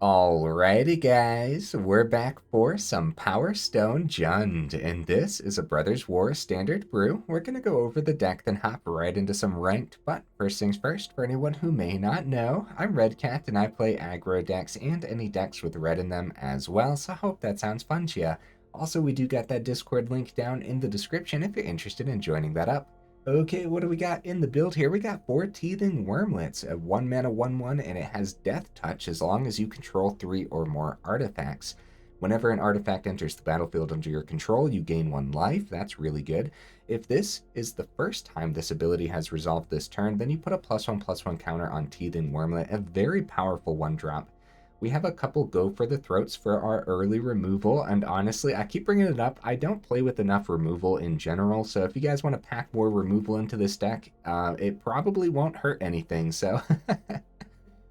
Alrighty guys, we're back for some Power Stone Jund, and this is a Brothers War standard brew. We're going to go over the deck, then hop right into some ranked, but first things first, for anyone who may not know, I'm Redcat and I play aggro decks and any decks with red in them as well, so I hope that sounds fun to you. Also, we do got that Discord link down in the description if you're interested in joining that up. Okay, what do we got in the build here? We got 4 Teething Wurmlets, a 1 mana 1/1, and it has Death Touch as long as you control 3 or more artifacts. Whenever an artifact enters the battlefield under your control, you gain 1 life. That's really good. If this is the first time this ability has resolved this turn, then you put a +1/+1 counter on Teething Wurmlet, a very powerful 1-drop. We have a couple go for the throats for our early removal, and honestly, I keep bringing it up, I don't play with enough removal in general, so if you guys want to pack more removal into this deck, it probably won't hurt anything, so...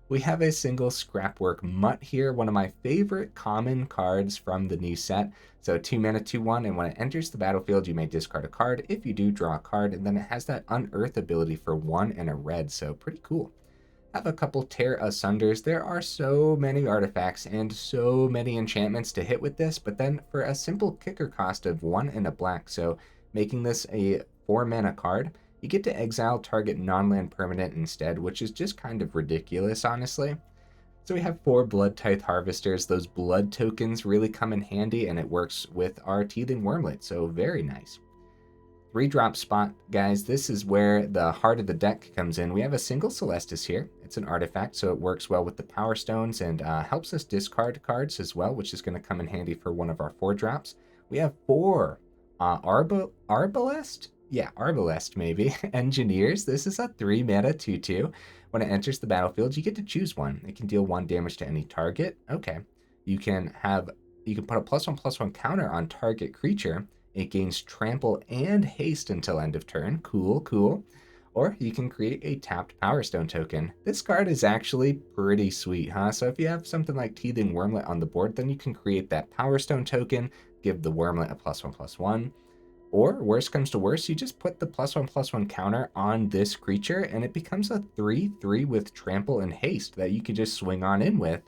We have a single Scrapwork Mutt here, one of my favorite common cards from the new set. So 2 mana 2/1, and when it enters the battlefield, you may discard a card. If you do, draw a card, and then it has that Unearth ability for 1 and a red, so pretty cool. Have a couple Tear Asunders. There are so many artifacts and so many enchantments to hit with this, but then for a simple kicker cost of 1 and a black, so making this a 4 mana card, you get to exile target non-land permanent instead, which is just kind of ridiculous, honestly. So we have 4 Bloodtithe Harvesters. Those blood tokens really come in handy, and it works with our Teething Wurmlet, so very nice. 3-drop spot, guys. This is where the heart of the deck comes in. We have a single Celestus here. It's an artifact, so it works well with the Power Stones and helps us discard cards as well, which is going to come in handy for one of our 4-drops. We have 4 Arbalest? Yeah, Arbalest maybe. Engineers. This is a 3 mana 2/2. When it enters the battlefield, you get to choose one. It can deal 1 damage to any target. Okay. You can put a +1/+1 counter on target creature. It gains trample and haste until end of turn. Cool, cool. Or you can create a tapped Power Stone token. This card is actually pretty sweet, huh? So if you have something like Teething Wurmlet on the board, then you can create that Power Stone token, give the Wurmlet a +1/+1. Or worst comes to worst, you just put the +1/+1 counter on this creature and it becomes a 3/3 with trample and haste that you can just swing on in with.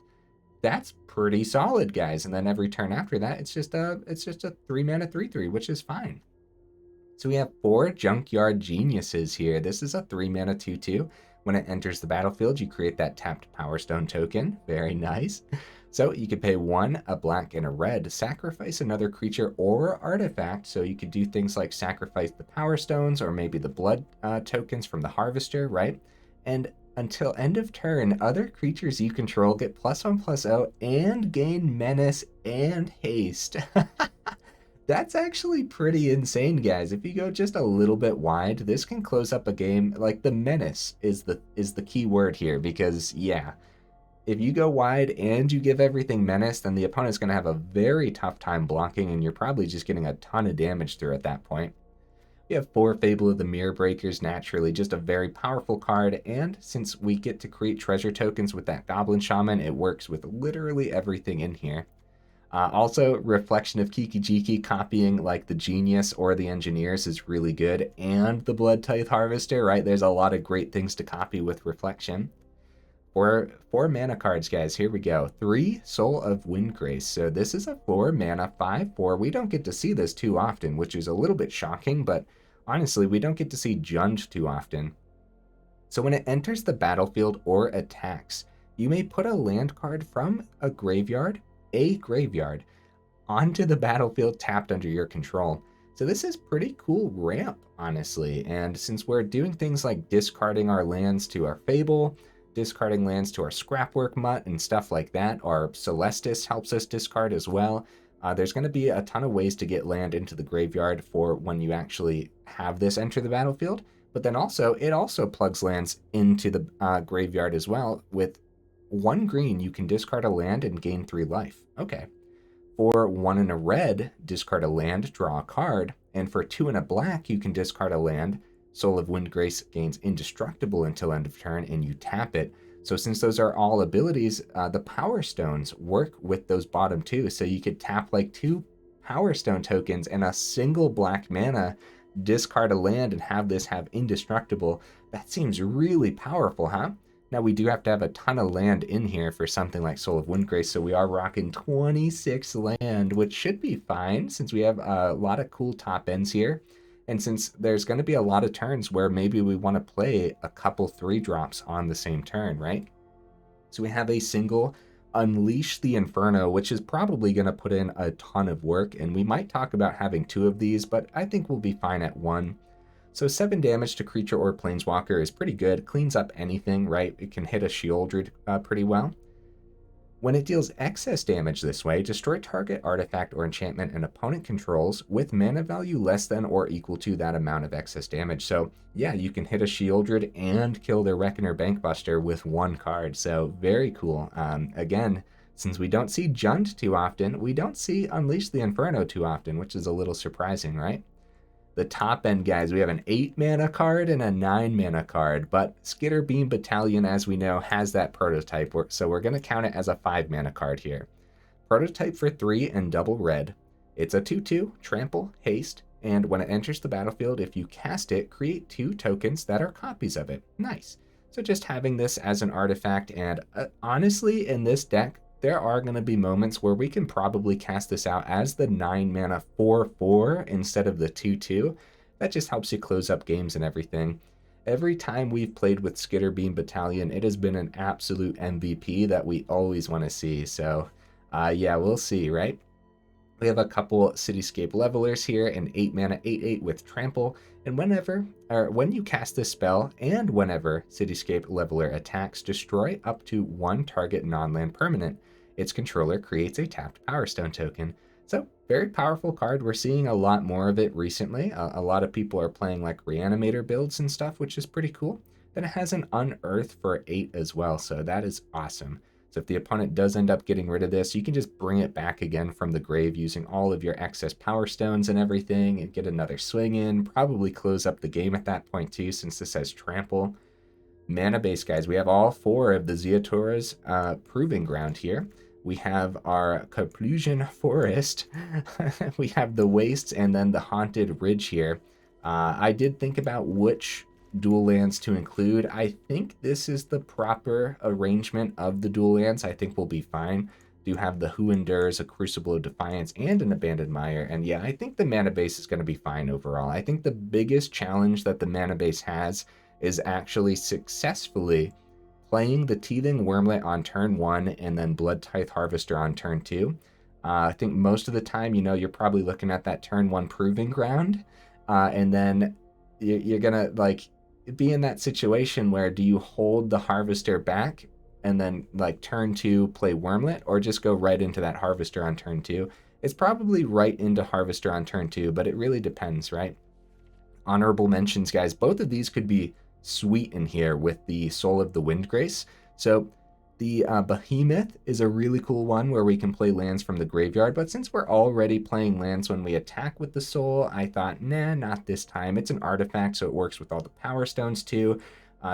That's pretty solid, guys. And then every turn after that, it's just a 3 mana 3/3, which is fine. So we have 4 Junkyard Geniuses here. This is a 3 mana 2/2. When it enters the battlefield, you create that tapped Power Stone token. Very nice. So you could pay 1, a black, and a red, sacrifice another creature or artifact. So you could do things like sacrifice the Power Stones or maybe the blood tokens from the Harvester, right? And until end of turn, other creatures you control get +1/+0 and gain menace and haste. That's actually pretty insane, guys. If you go just a little bit wide, this can close up a game. Like, the menace is the key word here, because yeah, if you go wide and you give everything menace, then the opponent's going to have a very tough time blocking, and you're probably just getting a ton of damage through at that point. We have 4 Fable of the Mire Breakers, naturally, just a very powerful card, and since we get to create treasure tokens with that Goblin Shaman, it works with literally everything in here. Also, Reflection of Kiki-Jiki, copying like the Genius or the Engineers is really good, and the Bloodtithe Harvester, right? There's a lot of great things to copy with Reflection. 4 mana cards, guys. Here we go. 3 Soul of Windgrace. So this is a 4 mana 5/4. We don't get to see this too often, which is a little bit shocking, but honestly, we don't get to see Jund too often. So when it enters the battlefield or attacks, you may put a land card from a graveyard, onto the battlefield tapped under your control. So this is pretty cool ramp, honestly. And since we're doing things like discarding our lands to our Fable, discarding lands to our Scrapwork Mutt and stuff like that, our Celestus helps us discard as well. There's going to be a ton of ways to get land into the graveyard for when you actually have this enter the battlefield. But then also, it also plugs lands into the graveyard as well. With 1 green, you can discard a land and gain 3 life. Okay. For 1 and a red, discard a land, draw a card. And for 2 and a black, you can discard a land. Soul of Windgrace gains indestructible until end of turn, and you tap it. So since those are all abilities, the Power Stones work with those bottom 2. So you could tap like 2 Power Stone tokens and a single black mana, discard a land, and have this have indestructible. That seems really powerful, huh? Now, we do have to have a ton of land in here for something like Soul of Windgrace, so we are rocking 26 land, which should be fine since we have a lot of cool top ends here. And since there's going to be a lot of turns where maybe we want to play a couple 3-drops on the same turn, right? So we have a single Unleash the Inferno, which is probably going to put in a ton of work, and we might talk about having 2 of these, but I think we'll be fine at 1. So 7 damage to creature or planeswalker is pretty good. Cleans up anything, right? It can hit a Shieldred pretty well. When it deals excess damage this way, destroy target artifact or enchantment an opponent controls with mana value less than or equal to that amount of excess damage. So yeah, you can hit a Shieldred and kill their Reckoner Bankbuster with 1 card. So very cool. Again, since we don't see Jund too often, we don't see Unleash the Inferno too often, which is a little surprising, right? The top end, guys, we have an 8 mana card and a 9 mana card, but Skitterbeam Battalion, as we know, has that prototype, so we're going to count it as a 5 mana card here. Prototype for 3 and double red. It's a 2/2, trample, haste, and when it enters the battlefield, if you cast it, create 2 tokens that are copies of it. Nice. So just having this as an artifact, and honestly, in this deck, there are going to be moments where we can probably cast this out as the 9 mana 4/4 instead of the 2/2. That just helps you close up games and everything. Every time we've played with Skitterbeam Battalion, it has been an absolute MVP that we always want to see. So yeah, we'll see, right? We have a couple Cityscape Levelers here, an 8 mana 8/8 with trample, and when you cast this spell and whenever Cityscape Leveler attacks, destroy up to 1 target non-land permanent. Its controller creates a tapped Power Stone token. So, very powerful card. We're seeing a lot more of it recently. A lot of people are playing like Reanimator builds and stuff, which is pretty cool. Then it has an Unearth for 8 as well, so that is awesome. So if the opponent does end up getting rid of this, you can just bring it back again from the grave using all of your excess Power Stones and everything and get another swing in. Probably close up the game at that point too, since this has trample. Mana base, guys. We have all 4 of the Ziatora's Proving Ground here. We have our Karplusan Forest. We have the Wastes and then the Haunted Ridge here. I did think about which dual lands to include. I think this is the proper arrangement of the dual lands. I think we'll be fine. Do have the Who Endures, a Crucible of Defiance, and an Abandoned Mire. And yeah, I think the mana base is going to be fine overall. I think the biggest challenge that the mana base has is actually successfully playing the Teething Wurmlet on turn 1 and then Bloodtithe Harvester on turn 2. I think most of the time, you're probably looking at that turn 1 Proving Ground, and then you're gonna like be in that situation where do you hold the Harvester back and then like turn 2 play Wurmlet, or just go right into that Harvester on turn 2? It's probably right into Harvester on turn 2, but it really depends, right? Honorable mentions, guys. Both of these could be sweet in here with the Soul of the Windgrace. So the Behemoth is a really cool one where we can play lands from the graveyard, but since we're already playing lands when we attack with the Soul, I thought, nah, not this time. It's an artifact, so it works with all the Power Stones too.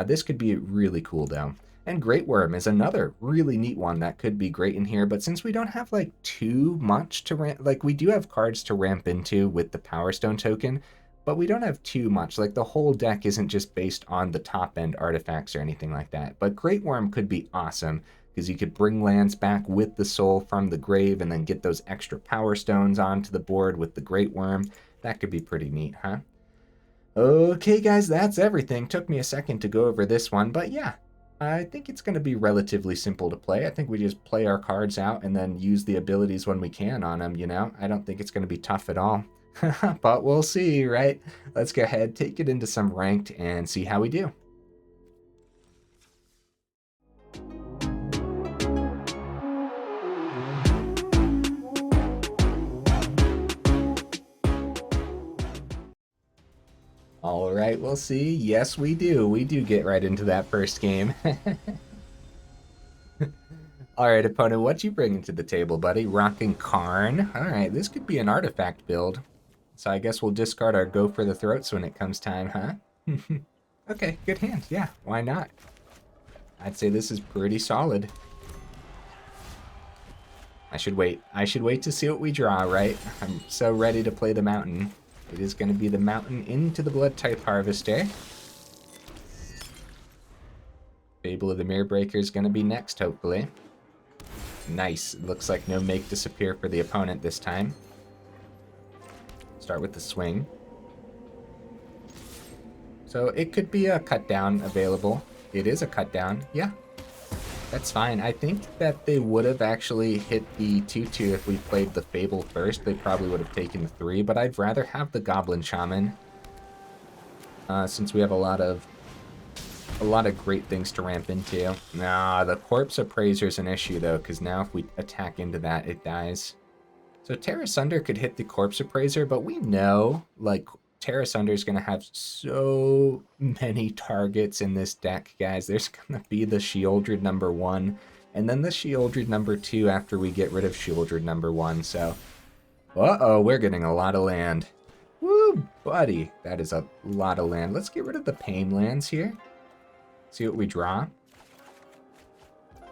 This could be really cool though. And Great Worm is another really neat one that could be great in here, but since we don't have like too much to ramp, like we do have cards to ramp into with the Power Stone token, but we don't have too much. Like the whole deck isn't just based on the top end artifacts or anything like that. But Great Worm could be awesome because you could bring lands back with the Soul from the grave and then get those extra Power Stones onto the board with the Great Worm. That could be pretty neat, huh? Okay, guys, that's everything. Took me a second to go over this one, but yeah, I think it's going to be relatively simple to play. I think we just play our cards out and then use the abilities when we can on them, I don't think it's going to be tough at all. But we'll see, right? Let's go ahead, take it into some ranked, and see how we do. All right, we'll see. Yes, we do. We do get right into that first game. All right, opponent, what you bringing to the table, buddy? Rocking Karn. All right, this could be an artifact build. So I guess we'll discard our Go for the Throats when it comes time, huh? Okay, good hand. Yeah, why not? I'd say this is pretty solid. I should wait. I should wait to see what we draw, right? I'm so ready to play the Mountain. It is going to be the Mountain into the Bloodtithe Harvester. Fable of the Mirror Breaker is going to be next, hopefully. Nice. Looks like no Make Disappear for the opponent this time. Start with the swing. So it could be a cut down available. It is a cut down. Yeah, that's fine. I think that they would have actually hit the 2/2 if we played the Fable first. They probably would have taken the 3, but I'd rather have the Goblin Shaman. Since we have a lot of great things to ramp into. Nah, the Corpse Appraiser is an issue though, because now if we attack into that, it dies. So Tear Asunder could hit the Corpse Appraiser, but we know, like, Tear Asunder is going to have so many targets in this deck, guys. There's going to be the Sheoldred #1, and then the Sheoldred #2 after we get rid of Sheoldred #1, so... Uh-oh, we're getting a lot of land. Woo, buddy. That is a lot of land. Let's get rid of the Pain lands here. See what we draw.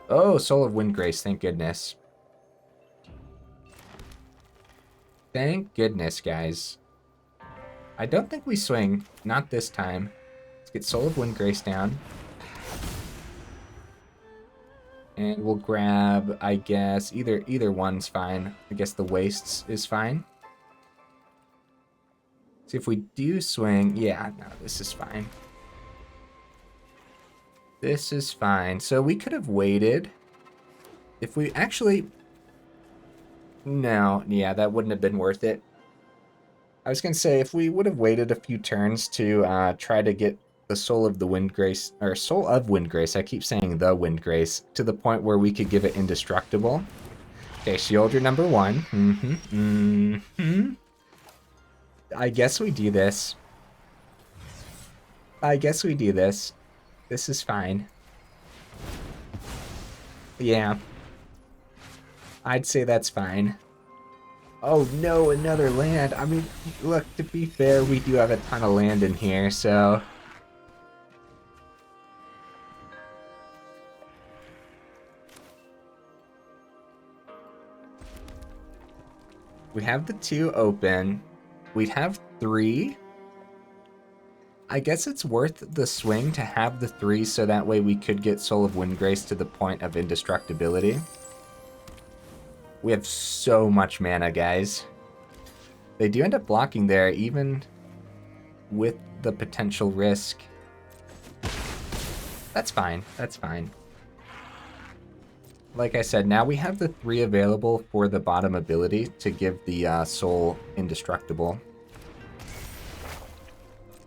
Oh, Soul of Windgrace, thank goodness. Thank goodness, guys. I don't think we swing. Not this time. Let's get Soul of Windgrace down. And we'll grab, I guess, either one's fine. I guess the Wastes is fine. See if we do swing. Yeah, no, this is fine. This is fine. So we could have waited. If we actually... No, yeah, that wouldn't have been worth it. I was going to say, if we would have waited a few turns to try to get the Soul of the Windgrace, or Soul of Windgrace, I keep saying the Windgrace, to the point where we could give it indestructible. Okay, Sheoldred #1. I guess we do this. This is fine. Yeah. I'd say that's fine. Oh no, another land. I mean, look, to be fair, we do have a ton of land in here, so... We have the 2 open. We'd have 3. I guess it's worth the swing to have the 3, so that way we could get Soul of Windgrace to the point of indestructibility. We have so much mana, guys. They do end up blocking there, even with the potential risk. That's fine. That's fine. Like I said, now we have the 3 available for the bottom ability to give the Soul indestructible.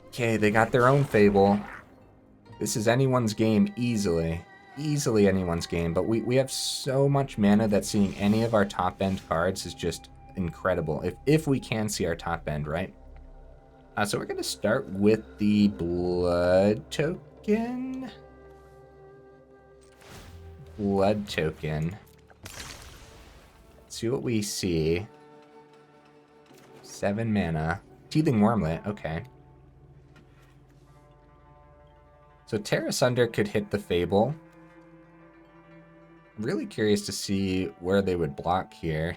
Okay, they got their own Fable. This is anyone's game easily. Easily anyone's game, but we have so much mana that seeing any of our top end cards is just incredible. If we can see our top end, right? So we're gonna start with the blood token. Blood token. Let's see what we see. 7 mana. Teething Wurmlet, okay. So Tear Asunder could hit the Fable. Really curious to see where they would block here.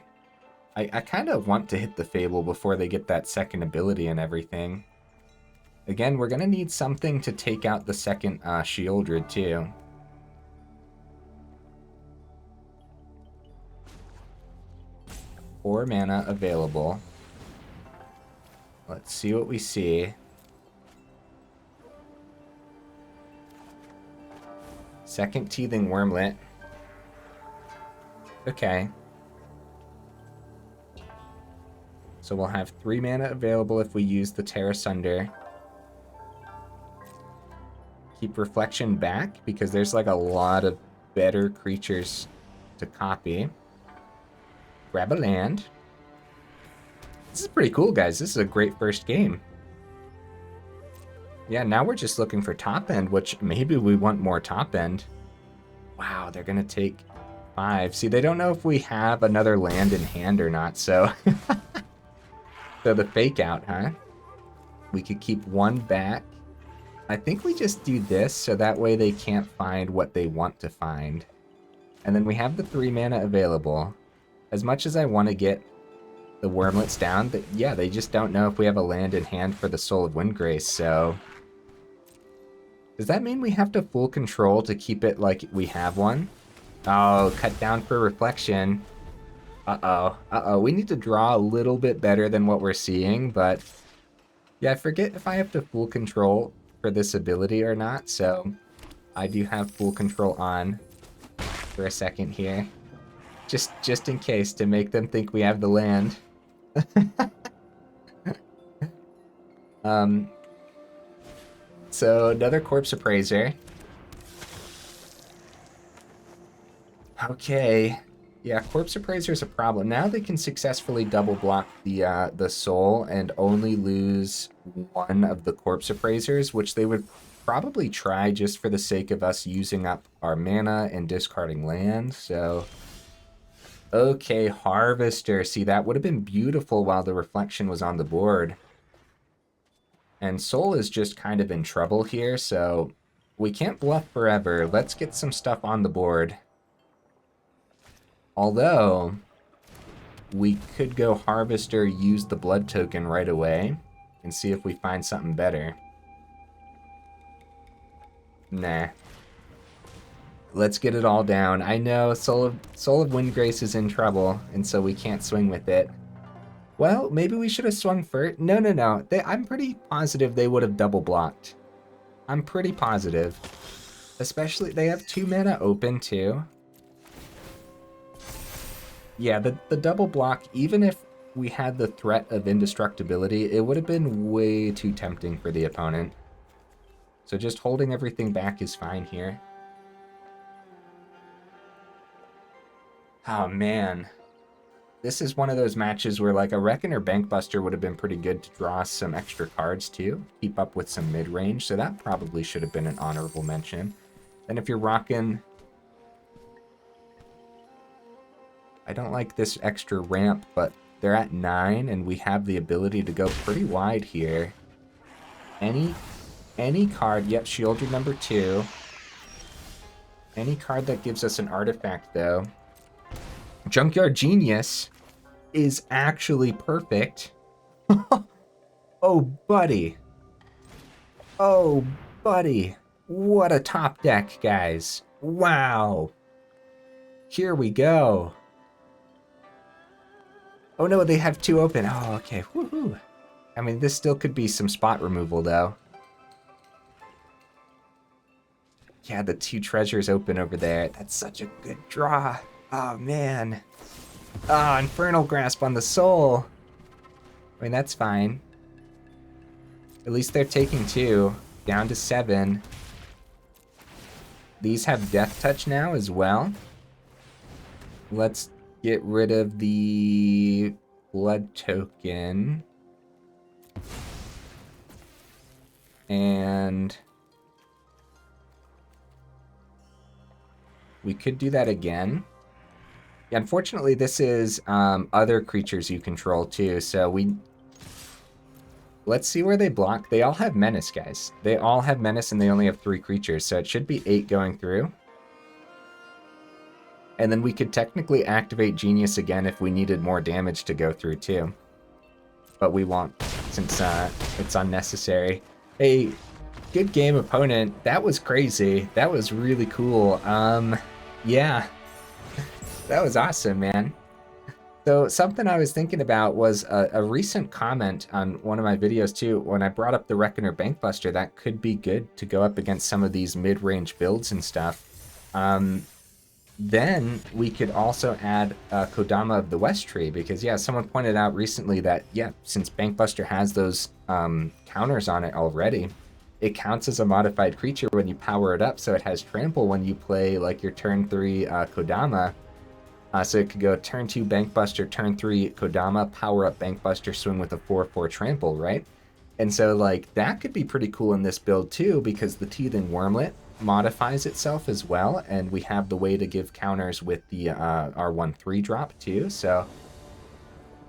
I kind of want to hit the Fable before they get that second ability and everything. Again, we're going to need something to take out the second Sheoldred too. Four mana available. Let's see what we see. Second Teething Wurmlet. Okay. So we'll have 3 mana available if we use the Tear Asunder. Keep Reflection back, because there's like a lot of better creatures to copy. Grab a land. This is pretty cool, guys. This is a great first game. Yeah, now we're just looking for top end, which maybe we want more top end. Wow, they're going to take 5. See, they don't know if we have another land in hand or not, so... So the fake out, huh? We could keep 1 back. I think we just do this, so that way they can't find what they want to find. And then we have the 3 mana available. As much as I want to get the Wurmlets down, yeah, they just don't know if we have a land in hand for the Soul of Windgrace, so... Does that mean we have to full control to keep it like we have one? Oh, cut down for reflection. Uh-oh. Uh-oh. We need to draw a little bit better than what we're seeing, but yeah, I forget if I have to full control for this ability or not, so I do have full control on for a second here. Just in case, to make them think we have the land. So another Corpse Appraiser. Okay. Yeah, Corpse Appraiser is a problem. Now they can successfully double block the soul and only lose one of the Corpse Appraisers, which they would probably try just for the sake of us using up our mana and discarding land. So, okay, Harvester. See, that would have been beautiful while the reflection was on the board. And Soul is just kind of in trouble here, so we can't bluff forever. Let's get some stuff on the board. Although, we could go Harvester, use the blood token right away, and see if we find something better. Nah. Let's get it all down. I know Soul of Windgrace is in trouble, and so we can't swing with it. Well, maybe we should have swung first. No. I'm pretty positive they would have double blocked. I'm pretty positive. Especially, they have 2 mana open, too. Yeah, the double block, even if we had the threat of indestructibility, it would have been way too tempting for the opponent. So just holding everything back is fine here. Oh, man. This is one of those matches where, like, a Reckoner Bankbuster would have been pretty good to draw some extra cards, too. Keep up with some mid-range, so that probably should have been an honorable mention. Then if you're rocking... I don't like this extra ramp, but they're at 9, and we have the ability to go pretty wide here. Any card, yep, Shieldred number 2. Any card that gives us an artifact, though. Junkyard Genius is actually perfect. Oh, buddy. Oh, buddy. What a top deck, guys. Wow. Here we go. Oh no, they have 2 open. Oh, okay. Woohoo. I mean, this still could be some spot removal, though. Yeah, the 2 treasures open over there. That's such a good draw. Oh, man. Ah, Infernal Grasp on the soul. I mean, that's fine. At least they're taking 2. Down to 7. These have Death Touch now as well. Let's get rid of the blood token. And we could do that again. Yeah, unfortunately, this is other creatures you control too, so let's see where they block. They all have Menace, guys. They all have Menace and they only have 3 creatures, so it should be 8 going through. And then we could technically activate Genius again if we needed more damage to go through too. But we won't, since it's unnecessary. Hey, good game, opponent. That was crazy. That was really cool. Yeah. That was awesome, man. So something I was thinking about was a recent comment on one of my videos too. When I brought up the Reckoner Bankbuster, that could be good to go up against some of these mid-range builds and stuff. Then we could also add Kodama of the West Tree, because yeah, someone pointed out recently that yeah, since Bankbuster has those counters on it already, it counts as a modified creature when you power it up, so it has trample when you play like your turn 3 Kodama. So it could go turn 2 Bankbuster, turn 3 Kodama, power up Bankbuster, swing with a 4/4 trample, right? And so like that could be pretty cool in this build too, because the Teething Wurmlet modifies itself as well, and we have the way to give counters with the our 1/3 drop too. So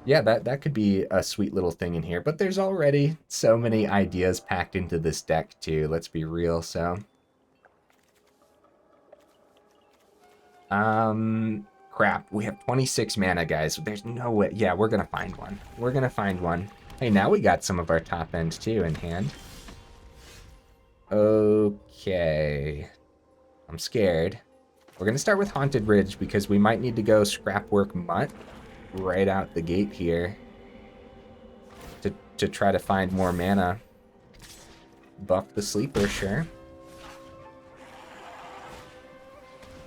yeah, that could be a sweet little thing in here. But there's already so many ideas packed into this deck too, let's be real. So crap, we have 26 mana, guys. There's no way. Yeah, we're gonna find one. We're gonna find one. Hey, now we got some of our top end too in hand. Okay. I'm scared. We're going to start with Haunted Ridge because we might need to go Scrapwork Mutt right out the gate here to try to find more mana. Buff the sleeper, sure.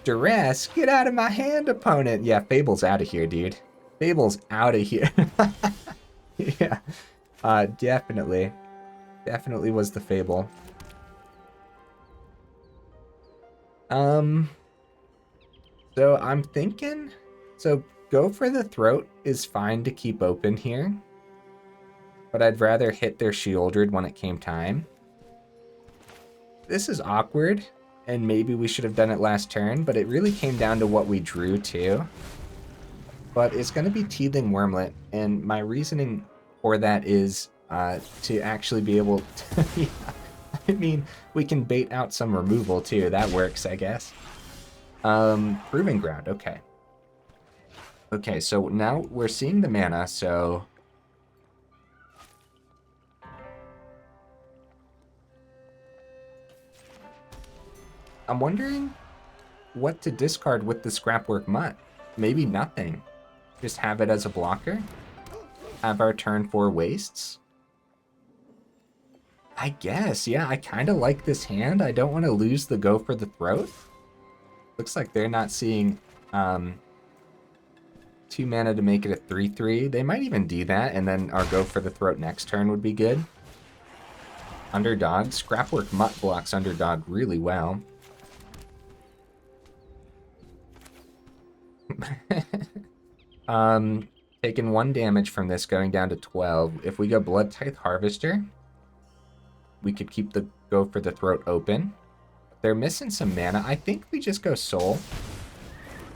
Duress, get out of my hand, opponent. Yeah, Fable's out of here, dude. Fable's out of here. Yeah, definitely. Definitely was the Fable. So I'm thinking, so go for the throat is fine to keep open here, but I'd rather hit their Shieldred when it came time. This is awkward, and maybe we should have done it last turn, but it really came down to what we drew too. But it's going to be Teething Wurmlet, and my reasoning for that is to actually be able to, yeah, I mean, we can bait out some removal too, that works, I guess. Proving Ground, okay. Okay, so now we're seeing the mana, so... I'm wondering what to discard with the Scrapwork Mutt. Maybe nothing. Just have it as a blocker. Have our turn 4 wastes. I guess, yeah, I kind of like this hand. I don't want to lose the go for the throat. Looks like they're not seeing 2 mana to make it a 3/3. They might even do that, and then our go for the throat next turn would be good. Underdog. Scrapwork Mutt blocks Underdog really well. Taking 1 damage from this, going down to 12. If we go Bloodtithe Harvester, we could keep the go for the throat open. They're missing some mana. I think we just go Soul.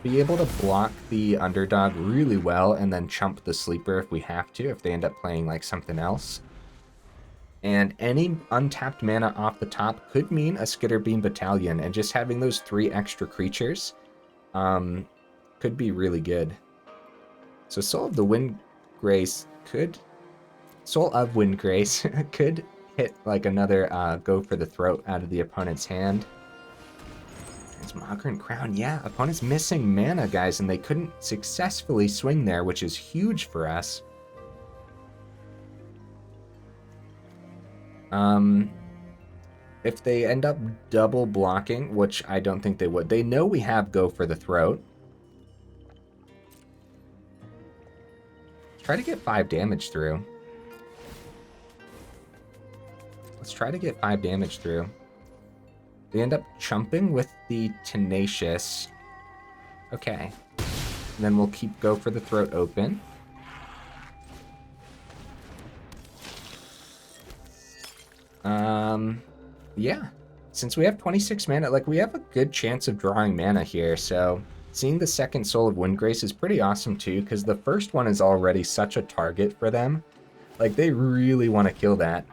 Be able to block the Underdog really well and then chump the sleeper if we have to, if they end up playing like something else. And any untapped mana off the top could mean a Skitterbeam Battalion, and just having those 3 extra creatures could be really good. So Soul of the Windgrace could... Soul of Windgrace could hit like another go for the throat out of the opponent's hand. Transmogrant Crown, yeah, opponent's missing mana, guys, and they couldn't successfully swing there, which is huge for us. If they end up double blocking, which I don't think they would, they know we have go for the throat. Try to get 5 damage through. Let's try to get 5 damage through. They end up chumping with the Tenacious. Okay. And then we'll keep go for the throat open. Yeah. Since we have 26 mana, like, we have a good chance of drawing mana here, so... Seeing the second Soul of Windgrace is pretty awesome too, because the first one is already such a target for them. Like, they really want to kill that.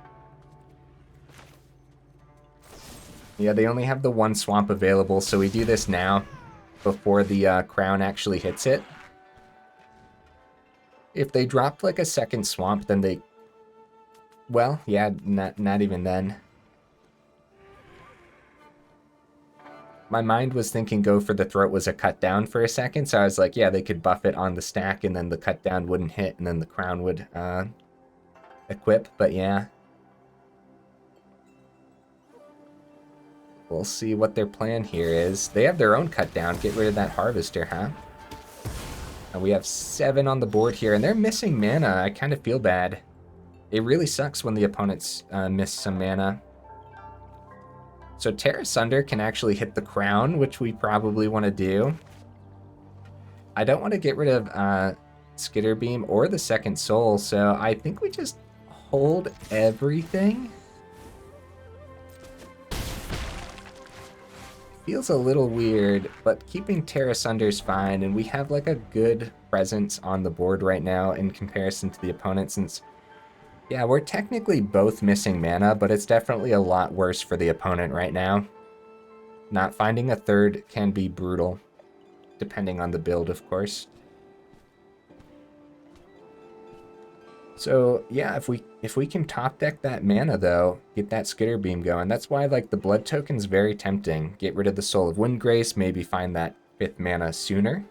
Yeah, they only have the 1 swamp available, so we do this now, before the crown actually hits it. If they dropped like a second swamp, then they... Well, yeah, not even then. My mind was thinking go for the throat was a cut down for a second, so I was like, yeah, they could buff it on the stack, and then the cut down wouldn't hit, and then the crown would equip, but yeah. We'll see what their plan here is. They have their own cut down. Get rid of that Harvester, huh? And we have 7 on the board here, and they're missing mana. I kind of feel bad. It really sucks when the opponents miss some mana. So Tear Asunder can actually hit the crown, which we probably want to do. I don't want to get rid of Skitterbeam or the second soul, so I think we just hold everything. Feels a little weird, but keeping Tear Asunder's fine, and we have like a good presence on the board right now in comparison to the opponent, since, yeah, we're technically both missing mana, but it's definitely a lot worse for the opponent right now. Not finding a third can be brutal, depending on the build, of course. So yeah, if we can top deck that mana though, get that Skitterbeam going. That's why like the blood token's very tempting. Get rid of the Soul of Windgrace, maybe find that 5th mana sooner.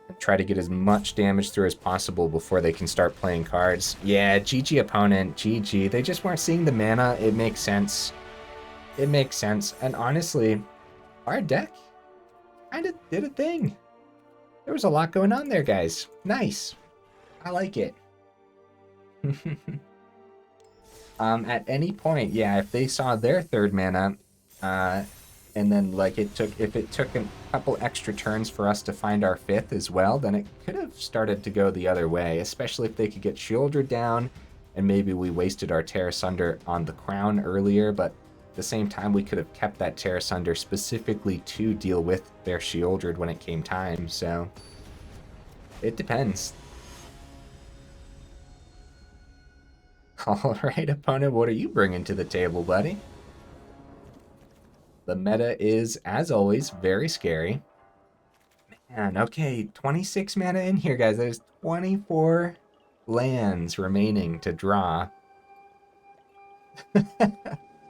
And try to get as much damage through as possible before they can start playing cards. Yeah, GG opponent, GG. They just weren't seeing the mana. It makes sense. It makes sense. And honestly, our deck kind of did a thing. There was a lot going on there, guys. Nice. I like it. At any point, yeah, if they saw their 3rd mana, and then like if it took a couple extra turns for us to find our 5th as well, then it could have started to go the other way, especially if they could get Shieldred down, and maybe we wasted our Tear Asunder on the Crown earlier, but at the same time we could have kept that Tear Asunder specifically to deal with their Shieldred when it came time, so it depends. Alright, opponent, what are you bringing to the table, buddy? The meta is, as always, very scary. Man, okay, 26 mana in here, guys. There's 24 lands remaining to draw.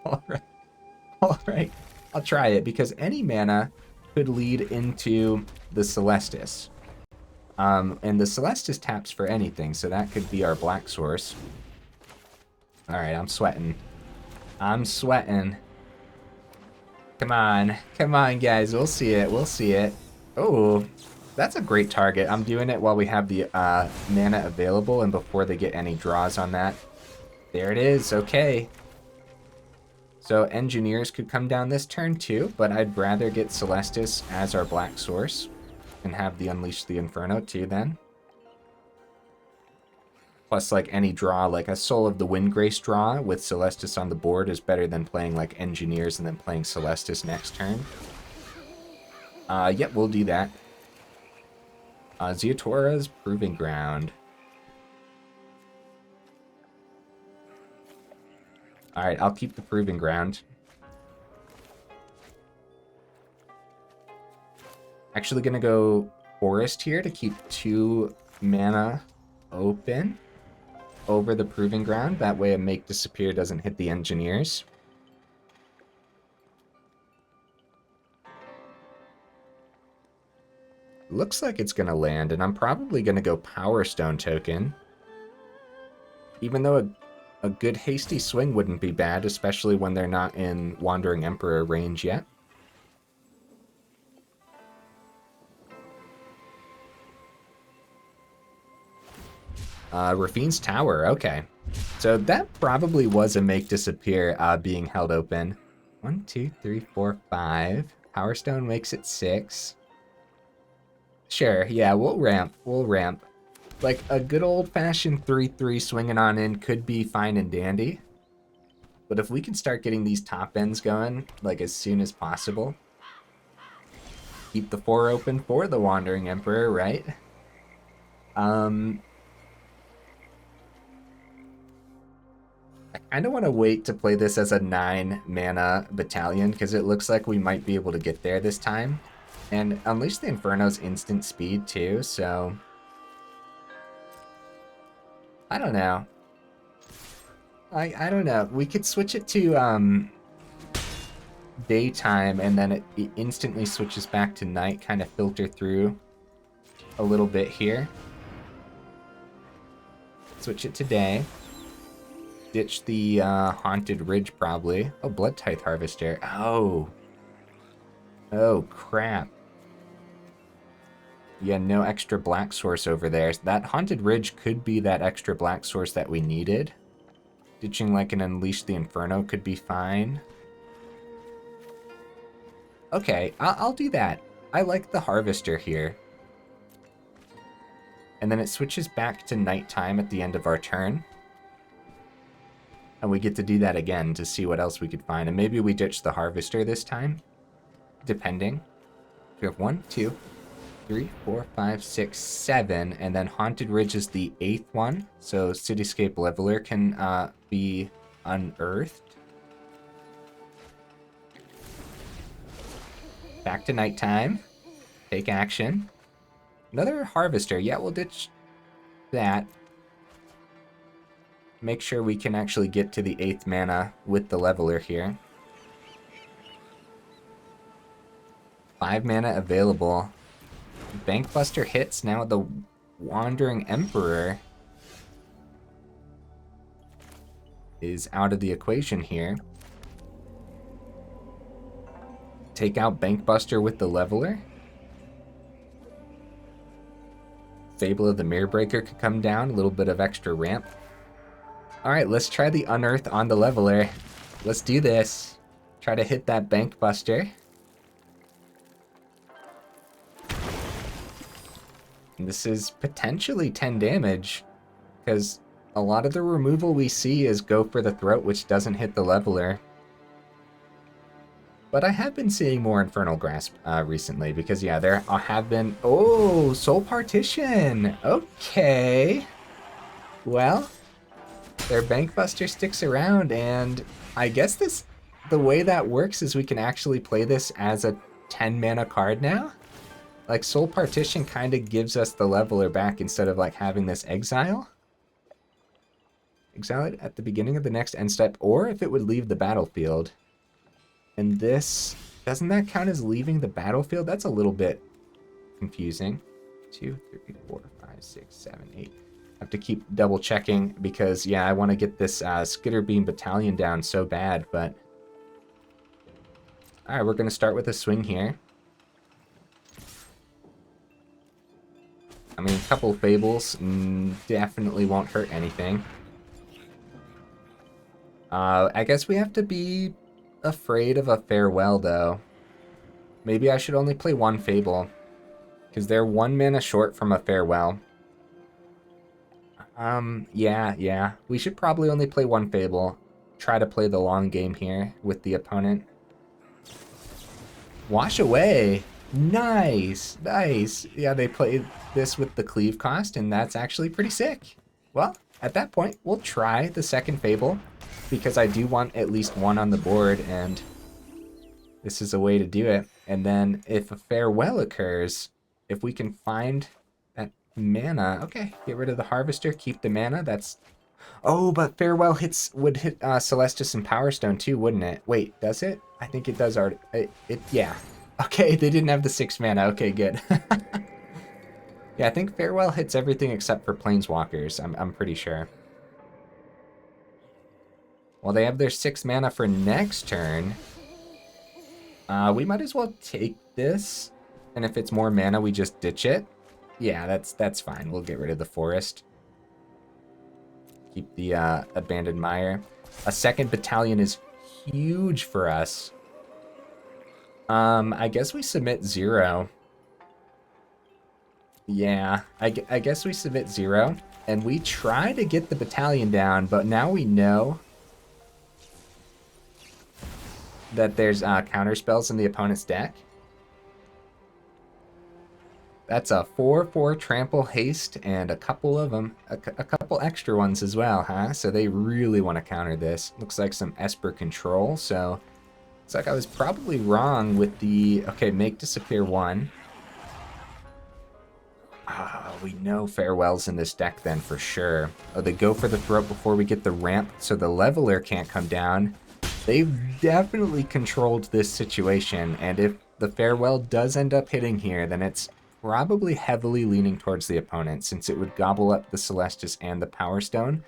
Alright. Alright. I'll try it, because any mana could lead into the Celestus. And the Celestus taps for anything, so that could be our black source. Alright, I'm sweating. I'm sweating. Come on. Come on, guys. We'll see it. We'll see it. Oh, that's a great target. I'm doing it while we have the mana available and before they get any draws on that. There it is. Okay. So Engineers could come down this turn too, but I'd rather get Celestus as our black source and have the Unleash the Inferno too then. Plus, like, any draw, like a Soul of the Windgrace draw with Celestus on the board is better than playing, like, Engineers and then playing Celestus next turn. Yep, we'll do that. Ziatora's Proving Ground. Alright, I'll keep the Proving Ground. Actually gonna go Forest here to keep 2 mana open over the Proving Ground. That way a Make Disappear doesn't hit the Engineers. Looks like it's gonna land, and I'm probably gonna go Power Stone token. Even though a good hasty swing wouldn't be bad, especially when they're not in Wandering Emperor range yet. Rafine's Tower, okay. So that probably was a Make Disappear being held open. 1, 2, 3, 4, 5. Power Stone makes it 6. Sure, yeah, we'll ramp. We'll ramp. Like, a good old-fashioned 3-3 swinging on in could be fine and dandy. But if we can start getting these top ends going, like, as soon as possible. Keep the 4 open for the Wandering Emperor, right? I kind of want to wait to play this as a 9-mana battalion, because it looks like we might be able to get there this time. And Unleash the Inferno's instant speed, too, so... I don't know. I don't know. We could switch it to, daytime, and then it instantly switches back to night, kind of filter through a little bit here. Switch it to day. Ditch the Haunted Ridge, probably. Oh, Bloodtithe Harvester. Oh. Oh, crap. Yeah, no extra black source over there. That Haunted Ridge could be that extra black source that we needed. Ditching like an Unleash the Inferno could be fine. Okay, I'll do that. I like the Harvester here. And then it switches back to nighttime at the end of our turn. And we get to do that again to see what else we could find. And maybe we ditch the Harvester this time, depending. We have 1, 2, 3, 4, 5, 6, 7, and then Haunted Ridge is the 8th one. So Cityscape Leveler can be unearthed. Back to nighttime. Take action. Another Harvester. Yeah, we'll ditch that. make sure we can actually get to the 8th mana with the Leveler here. 5 mana available. Bankbuster hits, now the Wandering Emperor is out of the equation here. Take out Bankbuster with the Leveler. Fable of the Mirror Breaker could come down, a little bit of extra ramp. Alright, let's try the Unearth on the Leveler. Let's do this. Try to hit that Bankbuster. And this is potentially 10 damage, because a lot of the removal we see is go for the throat, which doesn't hit the Leveler. But I have been seeing more Infernal Grasp recently, because yeah, there have been... Oh, Soul Partition! Okay. Well, their Bankbuster sticks around, and I guess the way that works is we can actually play this as a 10 mana card now. Like, Soul Partition kind of gives us the Leveler back instead of, like, having this exile. Exile it at the beginning of the next end step, or if it would leave the battlefield. And this, doesn't that count as leaving the battlefield? That's a little bit confusing. 2, 3, 4, 5, 6, 7, 8. I have to keep double checking because, yeah, I want to get this Skitterbeam Battalion down so bad, but... Alright, we're going to start with a swing here. I mean, a couple of Fables definitely won't hurt anything. I guess we have to be afraid of a Farewell, though. Maybe I should only play one Fable, because they're 1 mana short from a Farewell. Yeah. We should probably only play one Fable. Try to play the long game here with the opponent. Wash away! Nice! Nice! Yeah, they played this with the cleave cost, and that's actually pretty sick. Well, at that point, we'll try the second Fable, because I do want at least one on the board, and this is a way to do it. And then if a Farewell occurs, if we can find that mana... Okay, get rid of the Harvester, keep the mana, that's... Oh, but Farewell would hit Celestus and Power Stone too, wouldn't it? Wait, does it? I think it does already. Yeah. Okay, they didn't have the 6 mana. Okay, good. Yeah, I think Farewell hits everything except for Planeswalkers. I'm pretty sure. Well, they have their 6 mana for next turn. We might as well take this. And if it's more mana, we just ditch it. Yeah, that's fine. We'll get rid of the Forest. Keep the Abandoned Mire. A second Battalion is huge for us. I guess we submit 0. Yeah, I guess we submit 0. And we try to get the Battalion down, but now we know that there's counter spells in the opponent's deck. That's a 4/4 trample haste and a couple of them, a couple extra ones as well, huh? So they really want to counter this. Looks like some Esper control, so it's like I was probably wrong with the... Okay, make disappear 1. We know Farewell's in this deck then for sure. Oh, they go for the throat before we get the ramp, so the Leveler can't come down. They've definitely controlled this situation, and if the Farewell does end up hitting here, then it's probably heavily leaning towards the opponent, since it would gobble up the Celestus and the Power Stone.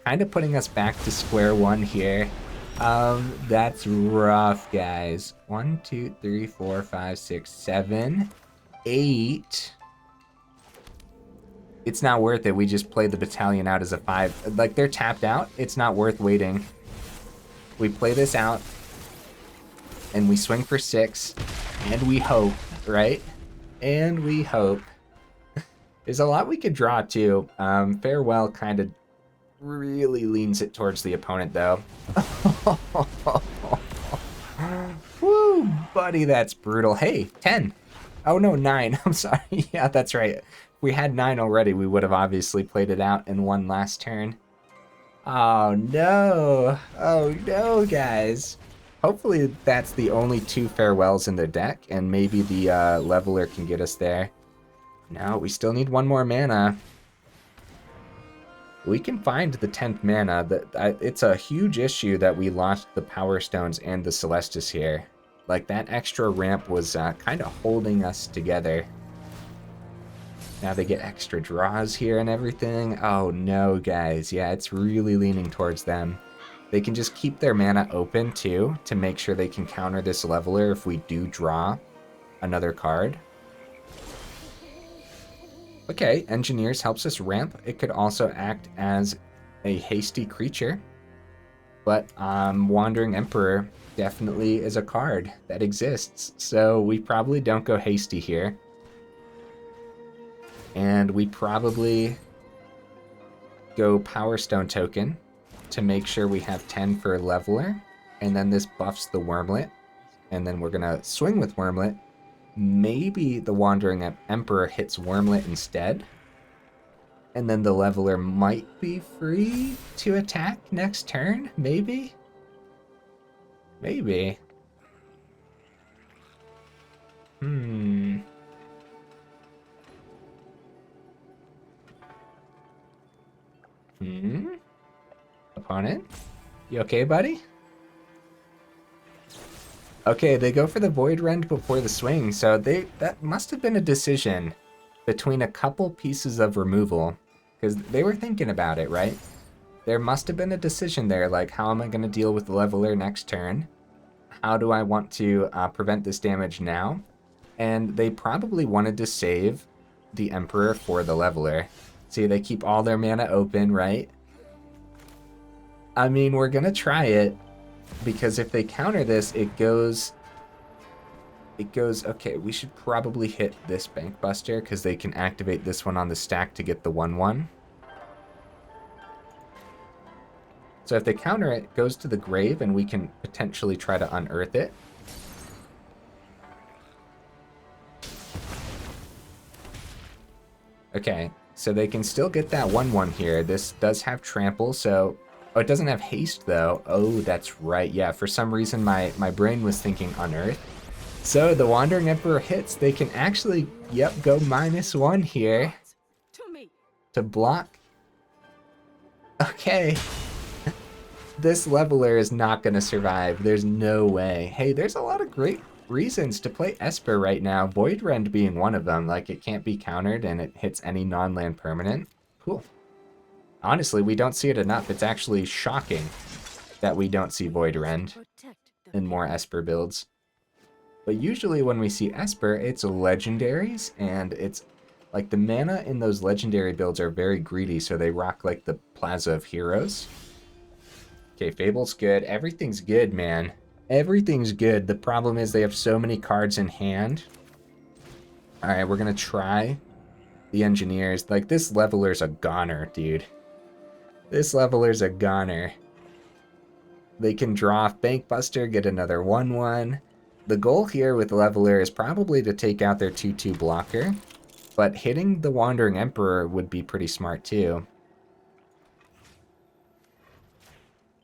Kind of putting us back to square one here. That's rough, guys. 1, 2, 3, 4, 5, 6, 7, 8. It's not worth it. We just play the Battalion out as a 5. Like, they're tapped out. It's not worth waiting. We play this out, and we swing for 6, and we hope, right? And we hope. There's a lot we could draw, too. Farewell kind of really leans it towards the opponent, though. Woo, buddy, that's brutal. Hey, 10. Oh, no, 9. I'm sorry. Yeah, that's right. If we had 9 already, we would have obviously played it out in one last turn. Oh, no. Oh, no, guys. Hopefully that's the only 2 Farewells in their deck, and maybe the Leveler can get us there. No, we still need 1 more mana. We can find the 10th mana. It's a huge issue that we lost the Power Stones and the Celestus here. Like, that extra ramp was kind of holding us together. Now they get extra draws here and everything. Oh no, guys. Yeah, it's really leaning towards them. They can just keep their mana open, too, to make sure they can counter this leveler if we do draw another card. Okay, Engineers helps us ramp. It could also act as a hasty creature. But Wandering Emperor definitely is a card that exists. So we probably don't go hasty here. And we probably go Power Stone token to make sure we have 10 for Leveler. And then this buffs the Wurmlet. And then we're going to swing with Wurmlet. Maybe the Wandering Emperor hits Wurmlet instead. And then the Leveler might be free to attack next turn, maybe? Maybe. Opponent? You okay, buddy? Okay, they go for the Void Rend before the swing, so that must have been a decision between a couple pieces of removal, because they were thinking about it, right? There must have been a decision there, like, how am I going to deal with the Leveler next turn? How do I want to prevent this damage now? And they probably wanted to save the Emperor for the Leveler. See, they keep all their mana open, right? I mean, we're going to try it. Because if they counter this, it goes, okay, we should probably hit this Bank Buster because they can activate this one on the stack to get the 1/1. So if they counter it, it goes to the grave and we can potentially try to unearth it. Okay, so they can still get that 1/1 here. This does have trample, so... Oh, it doesn't have haste, though. Oh, that's right. Yeah, for some reason, my brain was thinking unearth. So the Wandering Emperor hits. They can actually, yep, go -1 here to block. Okay. This Leveler is not going to survive. There's no way. Hey, there's a lot of great reasons to play Esper right now. Void Rend being one of them. Like, it can't be countered and it hits any non-land permanent. Cool. Honestly, we don't see it enough. It's actually shocking that we don't see Void Rend in more Esper builds. But usually when we see Esper, it's legendaries, and it's like the mana in those legendary builds are very greedy, so they rock like the Plaza of Heroes. Okay, Fable's good. Everything's good, man. Everything's good. The problem is they have so many cards in hand. Alright, we're gonna try the Engineers. Like, this Leveler's a goner, dude. This Leveler's a goner. They can draw off Bank Buster, get another 1/1. The goal here with Leveler is probably to take out their 2/2 blocker, but hitting the Wandering Emperor would be pretty smart too.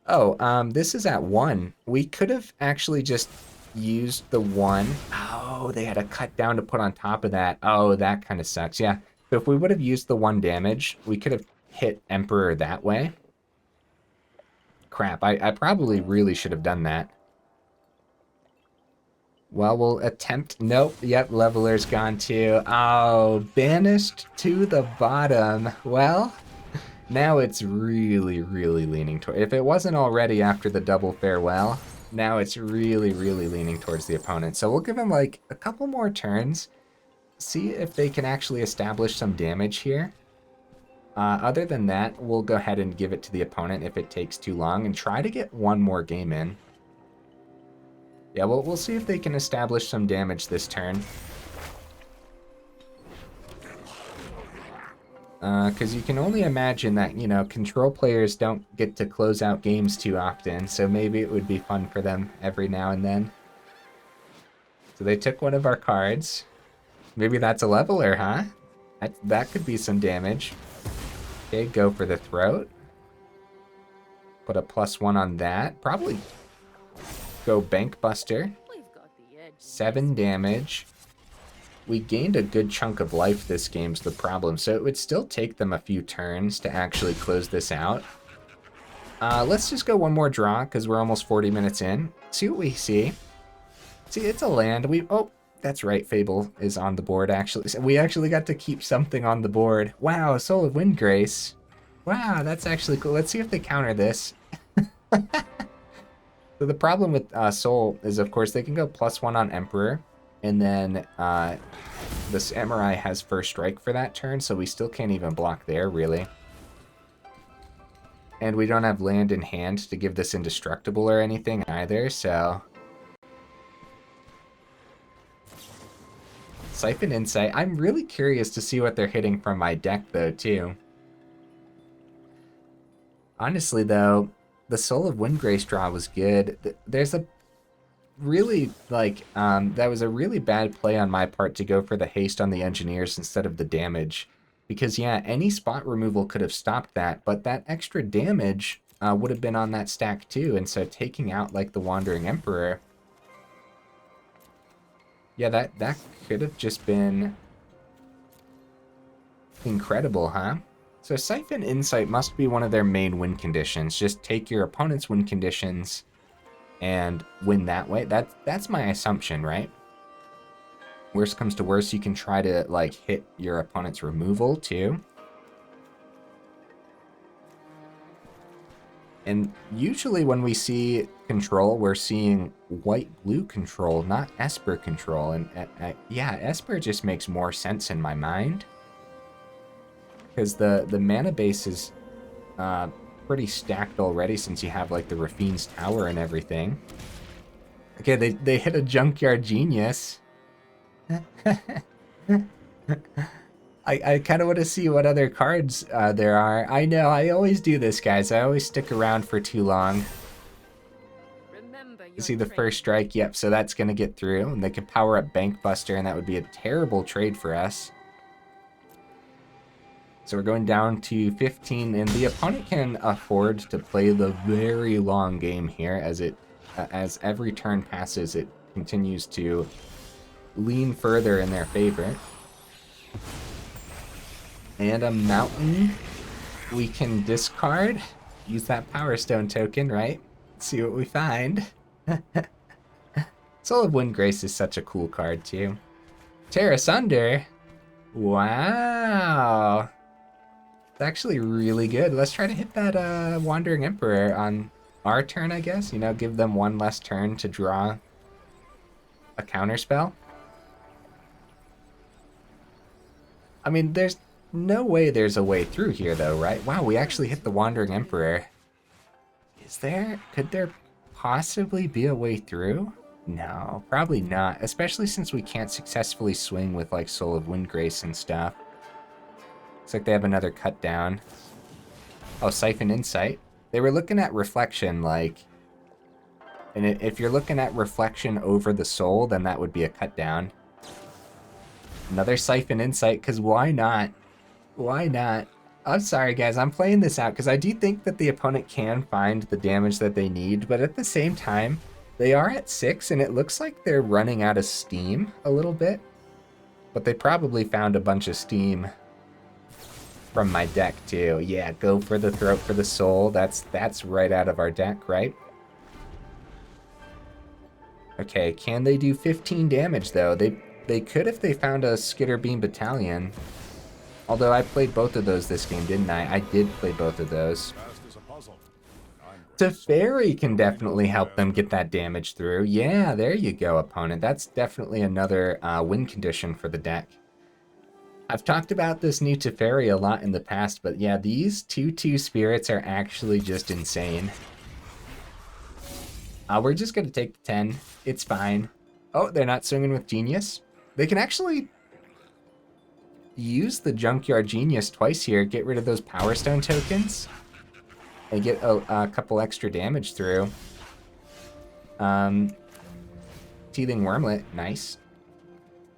Oh, this is at 1. We could have actually just used the 1. Oh, they had a cut down to put on top of that. Oh, that kind of sucks. Yeah, so if we would have used the 1 damage, we could have hit Emperor that way. Crap, I probably really should have done that. Well, we'll attempt... Nope, yep, Leveler's gone too. Oh, banished to the bottom. Well, now it's really, really leaning toward... If it wasn't already after the double farewell, now it's really, really leaning towards the opponent. So we'll give him like a couple more turns. See if they can actually establish some damage here. Other than that, we'll go ahead and give it to the opponent if it takes too long and try to get one more game in. Yeah, we'll see if they can establish some damage this turn. Because you can only imagine that, you know, control players don't get to close out games too often, so maybe it would be fun for them every now and then. So they took one of our cards. Maybe that's a Leveler, huh? That could be some damage. Okay, go for the throat. Put a +1 on that. Probably go Bank Buster. 7 damage. we gained a good chunk of life this game's the problem, so it would still take them a few turns to actually close this out. Let's just go one more draw, because we're almost 40 minutes in. See what we see. See, it's a land. Oh, that's right, Fable is on the board, actually. So we actually got to keep something on the board. Wow, Soul of Windgrace. Wow, that's actually cool. Let's see if they counter this. So the problem with Soul is, of course, they can go +1 on Emperor, and then the Samurai has first strike for that turn, so we still can't even block there, really. And we don't have land in hand to give this indestructible or anything either, so... Siphon Insight. I'm really curious to see what they're hitting from my deck, though, too. Honestly, though, the Soul of Windgrace draw was good. There's a really, like, that was a really bad play on my part to go for the haste on the Engineers instead of the damage. Because, yeah, any spot removal could have stopped that, but that extra damage would have been on that stack too, and so taking out, like, the Wandering Emperor... Yeah, that could have just been incredible, huh? So Siphon Insight must be one of their main win conditions. Just take your opponent's win conditions and win that way. That's my assumption, right? Worst comes to worst, you can try to, like, hit your opponent's removal, too. And usually when we see control, we're seeing white-blue control, not Esper control. And, yeah, Esper just makes more sense in my mind. Because the mana base is pretty stacked already since you have, like, the Rafine's Tower and everything. Okay, they hit a Junkyard Genius. I kind of want to see what other cards there are. I know, I always do this, guys. I always stick around for too long. You see the first strike? Yep, so that's going to get through. And they could power up Bankbuster, and that would be a terrible trade for us. So we're going down to 15, and the opponent can afford to play the very long game here. As every turn passes, it continues to lean further in their favor. And a mountain we can discard. Use that Power Stone token, right? See what we find. Soul of Windgrace is such a cool card, too. Tear Asunder. Wow. It's actually really good. Let's try to hit that Wandering Emperor on our turn, I guess. You know, give them one less turn to draw a counterspell. I mean, there's no way there's a way through here, though, right? Wow, we actually hit the Wandering Emperor. Could there possibly be a way through? No, probably not, especially since we can't successfully swing with, like, Soul of Windgrace and stuff. Looks like they have another cut down. Oh, Siphon Insight. They were looking at Reflection, like... And if you're looking at Reflection over the Soul, then that would be a cut down. Another Siphon Insight, because why not? Why not? I'm sorry, guys. I'm playing this out because I do think that the opponent can find the damage that they need, but at the same time, they are at 6, and it looks like they're running out of steam a little bit. But they probably found a bunch of steam from my deck, too. Yeah, go for the throat for the soul. That's right out of our deck, right? Okay, can they do 15 damage, though? They could if they found a Skitterbeam Battalion. Although I played both of those this game, didn't I? I did play both of those. Teferi can definitely help them get that damage through. Yeah, there you go, opponent. That's definitely another win condition for the deck. I've talked about this new Teferi a lot in the past, but yeah, these 2/2 spirits are actually just insane. We're just going to take the 10. It's fine. Oh, they're not swinging with Genius? They can actually use the Junkyard Genius twice here, get rid of those Power Stone tokens, and get a couple extra damage through. Teething Wurmlet, nice.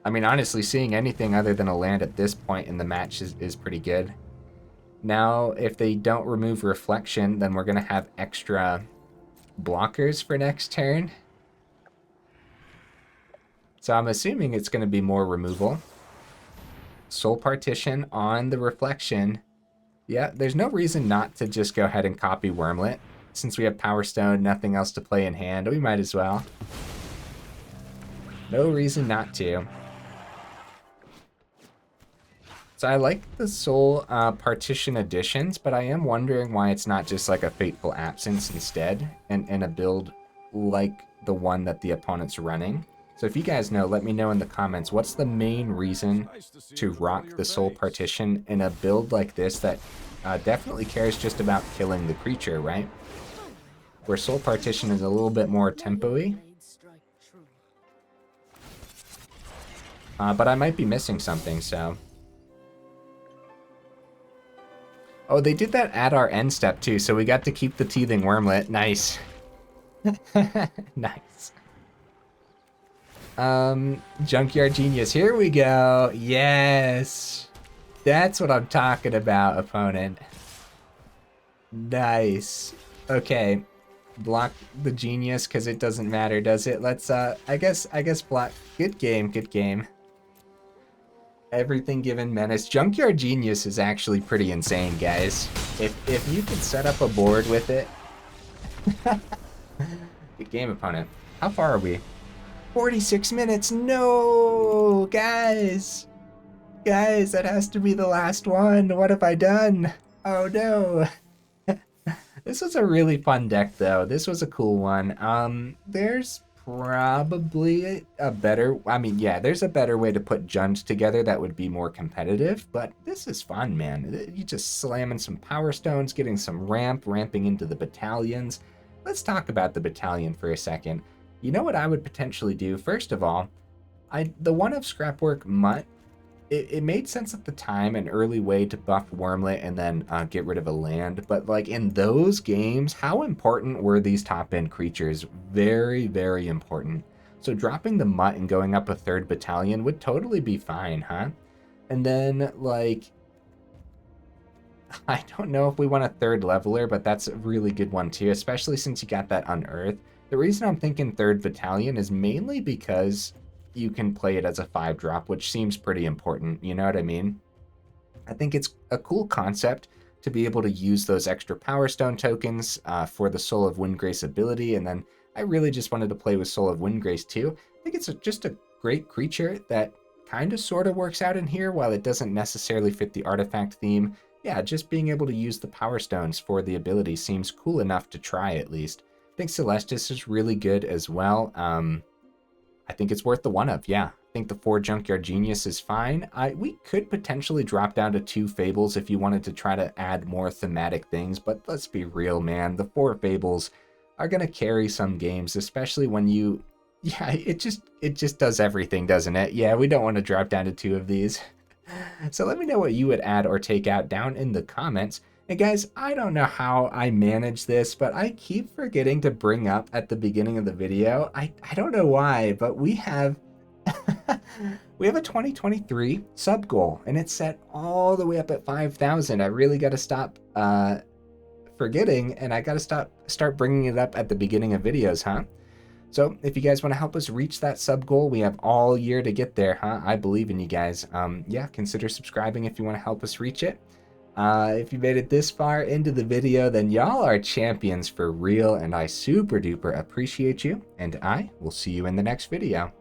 I mean, honestly, seeing anything other than a land at this point in the match is pretty good. Now, if they don't remove Reflection, then we're going to have extra blockers for next turn. So I'm assuming it's going to be more removal. Soul Partition on the Reflection. Yeah, there's no reason not to just go ahead and copy Wurmlet. Since we have Power Stone, nothing else to play in hand, we might as well. No reason not to. So I like the Soul Partition additions, but I am wondering why it's not just like a Fateful Absence instead, and a build like the one that the opponent's running. So if you guys know, let me know in the comments, what's the main reason to rock the Soul Partition in a build like this that definitely cares just about killing the creature, right? Where Soul Partition is a little bit more tempo-y. But I might be missing something, so... Oh, they did that at our end step too, so we got to keep the Teething Wurmlet. Nice. Nice. Junkyard Genius, here we go. Yes. That's what I'm talking about, opponent. Nice. Okay. Block the Genius, because it doesn't matter, does it? Let's, I guess block. Good game, good game. Everything given menace. Junkyard Genius is actually pretty insane, guys. If you could set up a board with it. Good game, opponent. How far are we? 46 minutes. No, guys. Guys, that has to be the last one. What have I done? Oh no. This was a really fun deck, though. This was a cool one. There's probably a better, I mean, yeah, there's a better way to put Jund together that would be more competitive, but this is fun, man. You just slamming some Power Stones, getting some ramping into the battalions. Let's talk about the battalion for a second. You know what I would potentially do? First of all, the one of Scrapwork Mutt, it made sense at the time, an early way to buff Wurmlet and then get rid of a land. But like in those games, how important were these top end creatures? Very, very important. So dropping the Mutt and going up a third battalion would totally be fine, huh? And then like, I don't know if we want a third leveler, but that's a really good one too, especially since you got that Unearth. The reason I'm thinking third battalion is mainly because you can play it as a 5-drop, which seems pretty important, you know what I mean? I think it's a cool concept to be able to use those extra Power Stone tokens for the Soul of Windgrace ability, and then I really just wanted to play with Soul of Windgrace too. I think it's just a great creature that kind of sort of works out in here, while it doesn't necessarily fit the artifact theme. Yeah, just being able to use the Power Stones for the ability seems cool enough to try at least. I think Celestus is really good as well. I think it's worth the one of, yeah. I think the 4 Junkyard Genius is fine. We could potentially drop down to 2 Fables if you wanted to try to add more thematic things, but let's be real, man. The 4 Fables are going to carry some games, especially when you... Yeah, it just does everything, doesn't it? Yeah, we don't want to drop down to 2 of these. So let me know what you would add or take out down in the comments. And guys, I don't know how I manage this, but I keep forgetting to bring up at the beginning of the video. I don't know why, but we have we have a 2023 sub goal, and it's set all the way up at 5,000. I really got to stop forgetting, and I got to start bringing it up at the beginning of videos, huh? So if you guys want to help us reach that sub goal, we have all year to get there, huh? I believe in you guys. Yeah, consider subscribing if you want to help us reach it. If you made it this far into the video, then y'all are champions for real, and I super duper appreciate you, and I will see you in the next video.